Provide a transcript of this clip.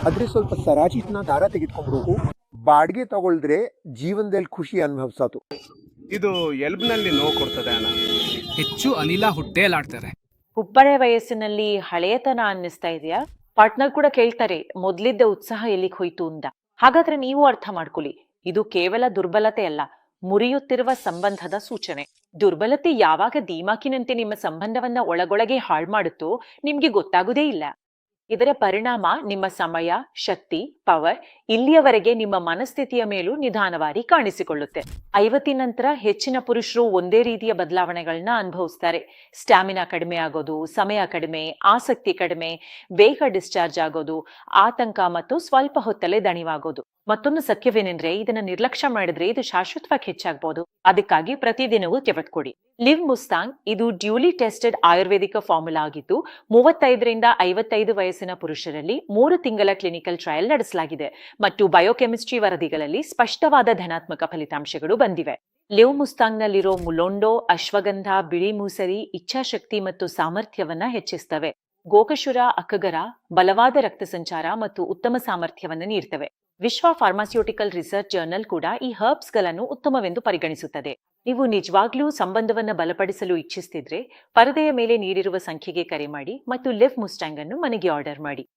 ಆದ್ರೆ ಸ್ವಲ್ಪ ಸರಾಜಿನ ದಾರ ತೆಗೆದುಕೊಂಡ್ರು. ಬಾಡಿಗೆ ತಗೊಳ್ದ್ರೆ ಜೀವನದಲ್ಲಿ ಖುಷಿ ಅನುಭವಿಸೋದು. ಇದು ಎಲ್ಬ್ನಲ್ಲಿ ನೋವು ಕೊಡ್ತದೆ ಅಣ್ಣ. ಹೆಚ್ಚು ಅನಿಲ ಹೊಟ್ಟೆಯಲ್ಲಾಡ್ತಾರೆ. ಹುಬ್ಬಳ್ಳಿ ವಯಸ್ಸಿನಲ್ಲಿ ಹಳೆಯತನ ಅನ್ನಿಸ್ತಾ ಇದೆಯಾ? ಪಾರ್ಟ್ನರ್ ಕೂಡ ಕೇಳ್ತಾರೆ, ಮೊದ್ಲಿದ್ದ ಉತ್ಸಾಹ ಎಲ್ಲಿಗೆ ಹೋಯ್ತು ಅಂತ. ಹಾಗಾದ್ರೆ ನೀವು ಅರ್ಥ ಮಾಡ್ಕೊಳ್ಳಿ, ಇದು ಕೇವಲ ದುರ್ಬಲತೆ ಅಲ್ಲ, ಮುರಿಯುತ್ತಿರುವ ಸಂಬಂಧದ ಸೂಚನೆ. ದುರ್ಬಲತೆ ಯಾವಾಗ ಧೀಮಾಕಿನಂತೆ ನಿಮ್ಮ ಸಂಬಂಧವನ್ನ ಒಳಗೊಳಗೆ ಹಾಳು ಮಾಡುತ್ತೋ ನಿಮ್ಗೆ ಗೊತ್ತಾಗುದೇ ಇಲ್ಲ. ಇದರ ಪರಿಣಾಮ ನಿಮ್ಮ ಸಮಯ, ಶಕ್ತಿ, ಪವರ್ ಇಲ್ಲಿಯವರೆಗೆ ನಿಮ್ಮ ಮನಸ್ಥಿತಿಯ ಮೇಲೂ ನಿಧಾನವಾಗಿ ಕಾಣಿಸಿಕೊಳ್ಳುತ್ತೆ. 50 ನಂತರ ಹೆಚ್ಚಿನ ಪುರುಷರು ಒಂದೇ ರೀತಿಯ ಬದಲಾವಣೆಗಳನ್ನ ಅನುಭವಿಸ್ತಾರೆ. ಸ್ಟ್ಯಾಮಿನಾ ಕಡಿಮೆ ಆಗೋದು, ಸಮಯ ಕಡಿಮೆ, ಆಸಕ್ತಿ ಕಡಿಮೆ, ಬೇಗ ಡಿಸ್ಚಾರ್ಜ್ ಆಗೋದು, ಆತಂಕ ಮತ್ತು ಸ್ವಲ್ಪ ಹೊತ್ತಲ್ಲೇ ದಣಿವಾಗೋದು. ಮತ್ತೊಂದು ಸತ್ಯವೇನೆಂದ್ರೆ, ಇದನ್ನ ನಿರ್ಲಕ್ಷ್ಯ ಮಾಡಿದ್ರೆ ಇದು ಶಾಶ್ವತವಾಗಿ ಹೆಚ್ಚಾಗಬಹುದು. ಅದಕ್ಕಾಗಿ ಪ್ರತಿದಿನವೂ ತೆಗೆದುಕೊಡಿ ಲಿವ್ ಮುಸ್ತಾಂಗ್. ಇದು ಡ್ಯೂಲಿ ಟೆಸ್ಟೆಡ್ ಆಯುರ್ವೇದಿಕ ಫಾರ್ಮುಲಾ ಆಗಿದ್ದು 35ರಿಂದ 55 ವಯಸ್ಸಿನ ಪುರುಷರಲ್ಲಿ 3 ತಿಂಗಳ ಕ್ಲಿನಿಕಲ್ ಟ್ರಯಲ್ ನಡೆಸಲಾಗಿದೆ ಮತ್ತು ಬಯೋಕೆಮಿಸ್ಟ್ರಿ ವರದಿಗಳಲ್ಲಿ ಸ್ಪಷ್ಟವಾದ ಧನಾತ್ಮಕ ಫಲಿತಾಂಶಗಳು ಬಂದಿವೆ. ಲಿವ್ ಮುಸ್ತಾಂಗ್ನಲ್ಲಿರೋ ಮುಲೊಂಡೋ, ಅಶ್ವಗಂಧ, ಬಿಳಿ ಮೂಸರಿ ಇಚ್ಛಾಶಕ್ತಿ ಮತ್ತು ಸಾಮರ್ಥ್ಯವನ್ನ ಹೆಚ್ಚಿಸ್ತವೆ. ಗೋಕಶುರ, ಅಕಗರ ಬಲವಾದ ರಕ್ತ ಸಂಚಾರ ಮತ್ತು ಉತ್ತಮ ಸಾಮರ್ಥ್ಯವನ್ನು ನೀಡ್ತವೆ. ವಿಶ್ವ ಫಾರ್ಮಾಸ್ಯೂಟಿಕಲ್ ರಿಸರ್ಚ್ ಜರ್ನಲ್ ಕೂಡ ಈ ಹರ್ಬ್ಸ್ ಗಳನ್ನು ಉತ್ತಮವೆಂದು ಪರಿಗಣಿಸುತ್ತದೆ. ನೀವು ನಿಜವಾಗ್ಲೂ ಸಂಬಂಧವನ್ನ ಬಲಪಡಿಸಲು ಇಚ್ಛಿಸ್ತಿದ್ರೆ ಪರದೆಯ ಮೇಲೆ ನೀಡಿರುವ ಸಂಖ್ಯೆಗೆ ಕರೆ ಮಾಡಿ ಮತ್ತು ಲಿವ್ ಮುಸ್ಟಾಂಗ್ ಅನ್ನು ಮನೆಗೆ ಆರ್ಡರ್ ಮಾಡಿ.